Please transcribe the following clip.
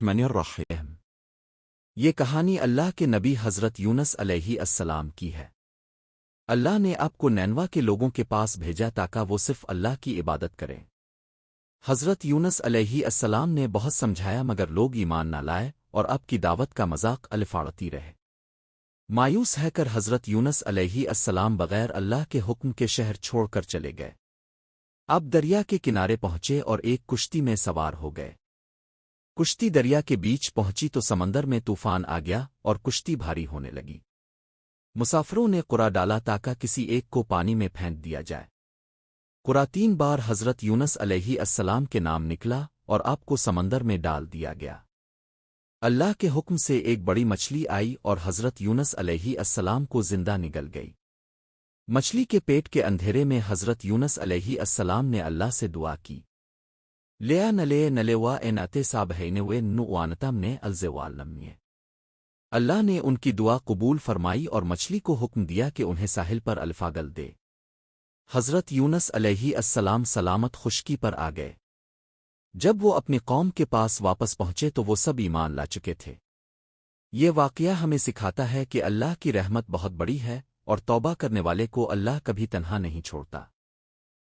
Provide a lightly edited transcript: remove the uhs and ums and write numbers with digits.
من الرحیم۔ یہ کہانی اللہ کے نبی حضرت یونس علیہ السلام کی ہے۔ اللہ نے آپ کو نینوا کے لوگوں کے پاس بھیجا تاکہ وہ صرف اللہ کی عبادت کریں۔ حضرت یونس علیہ السلام نے بہت سمجھایا مگر لوگ ایمان نہ لائے اور آپ کی دعوت کا مذاق الفاڑتی رہے۔ مایوس ہے کر حضرت یونس علیہ السلام بغیر اللہ کے حکم کے شہر چھوڑ کر چلے گئے۔ اب دریا کے کنارے پہنچے اور ایک کشتی میں سوار ہو گئے۔ کشتی دریا کے بیچ پہنچی تو سمندر میں طوفان آ گیا اور کشتی بھاری ہونے لگی۔ مسافروں نے قرا ڈالا تاکہ کسی ایک کو پانی میں پھینک دیا جائے۔ قرا 3 بار حضرت یونس علیہ السلام کے نام نکلا اور آپ کو سمندر میں ڈال دیا گیا۔ اللہ کے حکم سے ایک بڑی مچھلی آئی اور حضرت یونس علیہ السلام کو زندہ نگل گئی۔ مچھلی کے پیٹ کے اندھیرے میں حضرت یونس علیہ السلام نے اللہ سے دعا کی، لیا نلے وا ان اتے سابہینوے نوانتم نے الزوالنمیے۔ اللہ نے ان کی دعا قبول فرمائی اور مچھلی کو حکم دیا کہ انہیں ساحل پر الفاگل دے۔ حضرت یونس علیہ السلام سلامت خشکی پر آ گئے۔ جب وہ اپنی قوم کے پاس واپس پہنچے تو وہ سب ایمان لا چکے تھے۔ یہ واقعہ ہمیں سکھاتا ہے کہ اللہ کی رحمت بہت بڑی ہے اور توبہ کرنے والے کو اللہ کبھی تنہا نہیں چھوڑتا۔